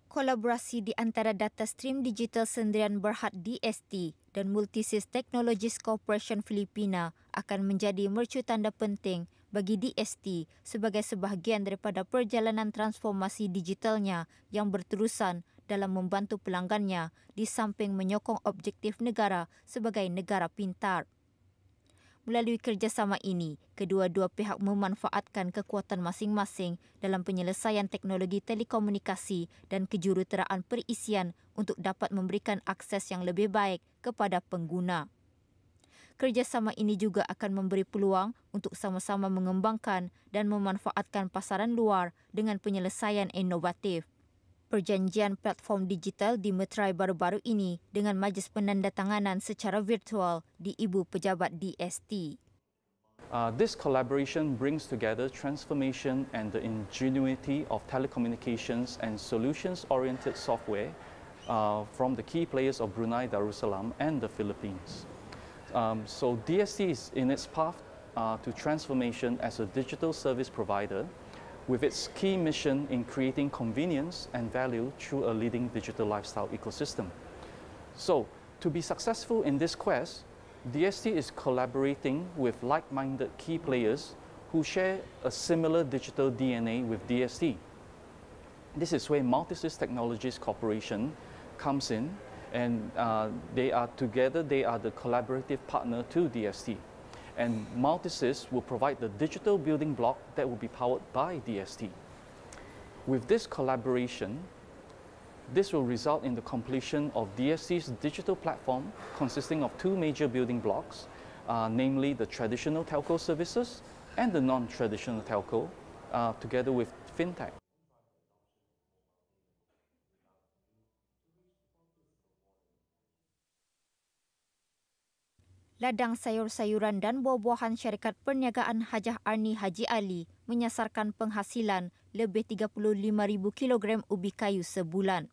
Kolaborasi di antara Data Stream Digital Sendirian Berhad DST dan Multisys Technologies Corporation Filipina akan menjadi mercu tanda penting bagi DST sebagai sebahagian daripada perjalanan transformasi digitalnya yang berterusan dalam membantu pelanggannya di samping menyokong objektif negara sebagai negara pintar. Melalui kerjasama ini, kedua-dua pihak memanfaatkan kekuatan masing-masing dalam penyelesaian teknologi telekomunikasi dan kejuruteraan perisian untuk dapat memberikan akses yang lebih baik kepada pengguna. Kerjasama ini juga akan memberi peluang untuk sama-sama mengembangkan dan memanfaatkan pasaran luar dengan penyelesaian inovatif. Perjanjian platform digital dimeterai baru-baru ini dengan majlis penandatanganan secara virtual di Ibu Pejabat DST. This collaboration brings together transformation and the ingenuity of telecommunications and solutions-oriented software from the key players of Brunei Darussalam and the Philippines. So DST is in its path to transformation as a digital service provider, with its key mission in creating convenience and value through a leading digital lifestyle ecosystem. So, to be successful in this quest, DST is collaborating with like-minded key players who share a similar digital DNA with DST. This is where Multisys Technologies Corporation comes in, and they are the collaborative partner to DST. And Multisys will provide the digital building block that will be powered by DST. With this collaboration, this will result in the completion of DST's digital platform consisting of two major building blocks, namely the traditional telco services and the non-traditional telco, together with fintech. Ladang sayur-sayuran dan buah-buahan syarikat perniagaan Hajah Arni Haji Ali menyasarkan penghasilan lebih 35,000 kilogram ubi kayu sebulan.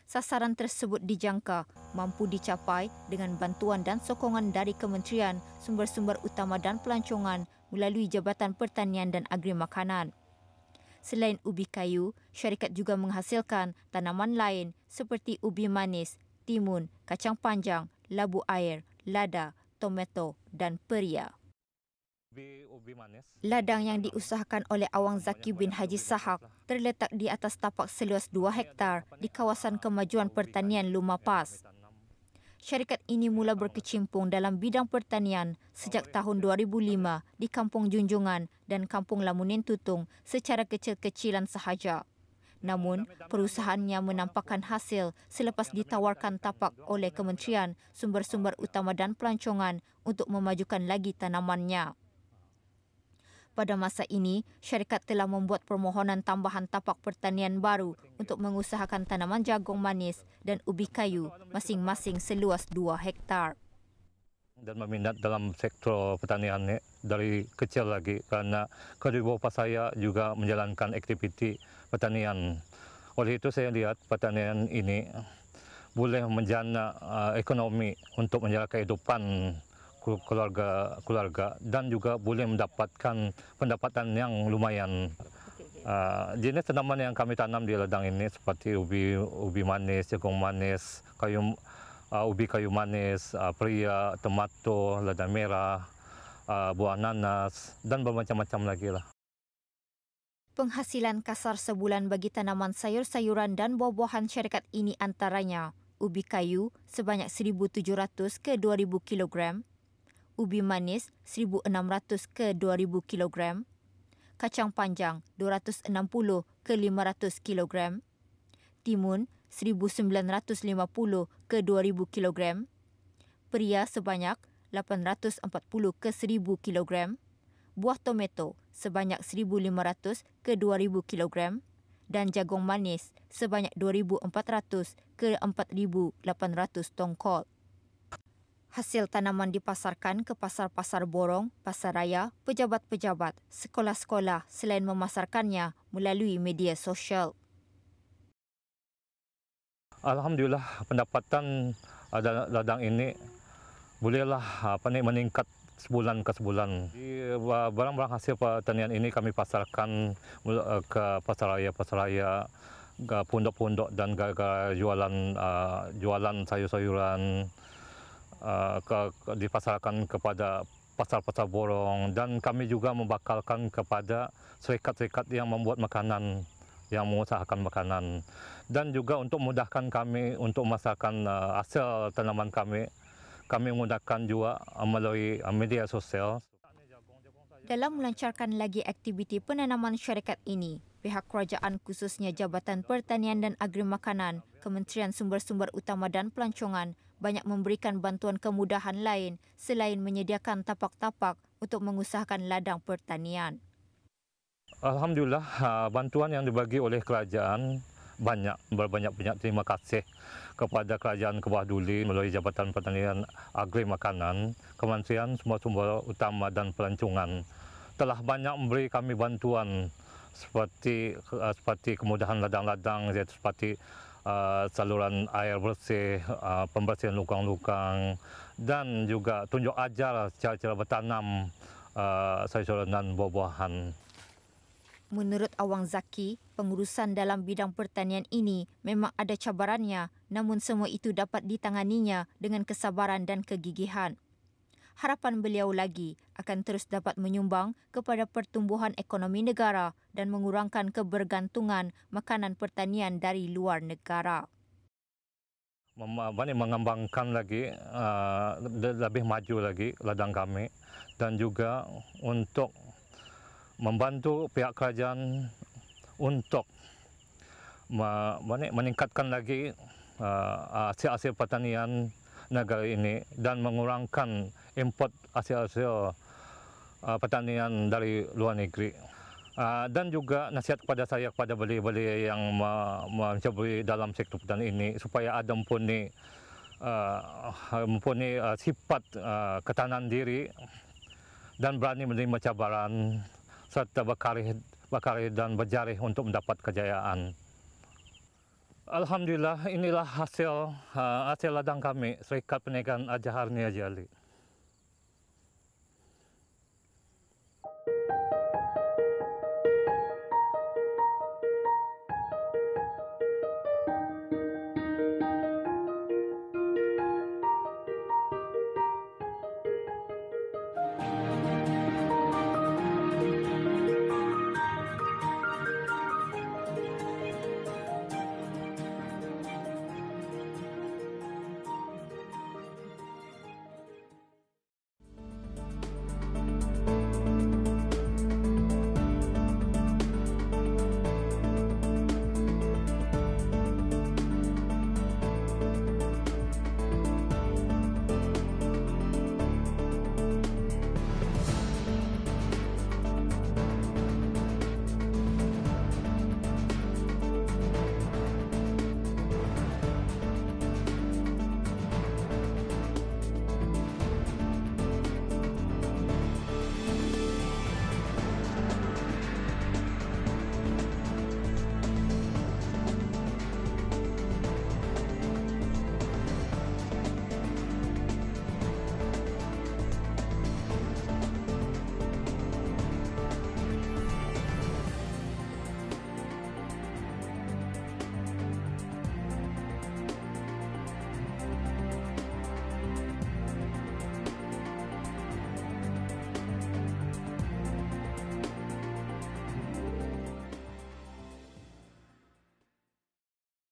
Sasaran tersebut dijangka mampu dicapai dengan bantuan dan sokongan dari Kementerian Sumber-Sumber Utama dan Pelancongan melalui Jabatan Pertanian dan Agri Makanan. Selain ubi kayu, syarikat juga menghasilkan tanaman lain seperti ubi manis, timun, kacang panjang, labu air, lada, tomato dan peria. Ladang yang diusahakan oleh Awang Zaki bin Haji Sahak terletak di atas tapak seluas 2 hektar di kawasan kemajuan pertanian Lumapas. Syarikat ini mula berkecimpung dalam bidang pertanian sejak tahun 2005 di Kampung Junjungan dan Kampung Lamunin Tutung secara kecil-kecilan sahaja. Namun, perusahaannya menampakkan hasil selepas ditawarkan tapak oleh Kementerian Sumber-Sumber Utama dan Pelancongan untuk memajukan lagi tanamannya. Pada masa ini, syarikat telah membuat permohonan tambahan tapak pertanian baru untuk mengusahakan tanaman jagung manis dan ubi kayu masing-masing seluas 2 hektar. Dan meminat dalam sektor pertanian ini dari kecil lagi karena kedua bapa saya juga menjalankan aktiviti pertanian. Oleh itu saya lihat pertanian ini boleh menjana ekonomi untuk menjaga kehidupan keluarga dan juga boleh mendapatkan pendapatan yang lumayan. Jenis tanaman yang kami tanam di ladang ini seperti ubi manis, jagung manis, ubi kayu manis, peria, tomato, lada merah, buah nanas dan bermacam-macam lagi lah. Penghasilan kasar sebulan bagi tanaman sayur-sayuran dan buah-buahan syarikat ini antaranya ubi kayu sebanyak 1,700 ke 2,000 kilogram, ubi manis 1,600 ke 2,000 kilogram, kacang panjang 260 ke 500 kilogram, timun 1,950 ke 2,000 kilogram, peria sebanyak 840 ke 1,000 kilogram, buah tomato sebanyak 1,500 ke 2,000 kilogram dan jagung manis sebanyak 2,400 ke 4,800 tongkol. Hasil tanaman dipasarkan ke pasar-pasar borong, pasar raya, pejabat-pejabat, sekolah-sekolah selain memasarkannya melalui media sosial. Alhamdulillah pendapatan ladang ini bolehlah meningkat sebulan ke sebulan. Barang-barang hasil pertanian ini kami pasarkan ke pasar raya pondok-pondok dan gara-gara jualan sayur-sayuran dipasarkan kepada pasar-pasar borong, dan kami juga membakalkan kepada syarikat-syarikat yang membuat makanan, yang mengusahakan makanan, dan juga untuk memudahkan kami untuk memasarkan hasil tanaman kami menggunakan juga melalui media sosial. Dalam melancarkan lagi aktiviti penanaman syarikat ini, pihak kerajaan khususnya Jabatan Pertanian dan Agri Makanan, Kementerian Sumber-Sumber Utama dan Pelancongan banyak memberikan bantuan kemudahan lain selain menyediakan tapak-tapak untuk mengusahakan ladang pertanian. Alhamdulillah, bantuan yang dibagi oleh kerajaan berbanyak terima kasih kepada Kerajaan Kebah Duli melalui Jabatan Pertanian Agri Makanan, Kementerian Sumber-Sumber Utama dan Pelancongan telah banyak memberi kami bantuan seperti kemudahan ladang-ladang, seperti saluran air bersih, pembersihan lubang-lubang, dan juga tunjuk ajar cara-cara bertanam sayur-sayuran dan buah-buahan. Menurut Awang Zaki, pengurusan dalam bidang pertanian ini memang ada cabarannya, namun semua itu dapat ditanganinya dengan kesabaran dan kegigihan. Harapan beliau lagi akan terus dapat menyumbang kepada pertumbuhan ekonomi negara dan mengurangkan kebergantungan makanan pertanian dari luar negara. Mengembangkan lagi, lebih maju lagi ladang kami, dan juga untuk membantu pihak kerajaan untuk meningkatkan lagi hasil-hasil pertanian negara ini dan mengurangkan import hasil-hasil pertanian dari luar negeri. Dan juga nasihat kepada saya, kepada belia-belia yang menceburi dalam sektor pertanian ini, supaya ada mempunyai sifat ketahanan diri dan berani menerima cabaran serta berkarih dan berjarih untuk mendapat kejayaan. Alhamdulillah, inilah hasil ladang kami, Syarikat Perniagaan Ajar Harnia Jali.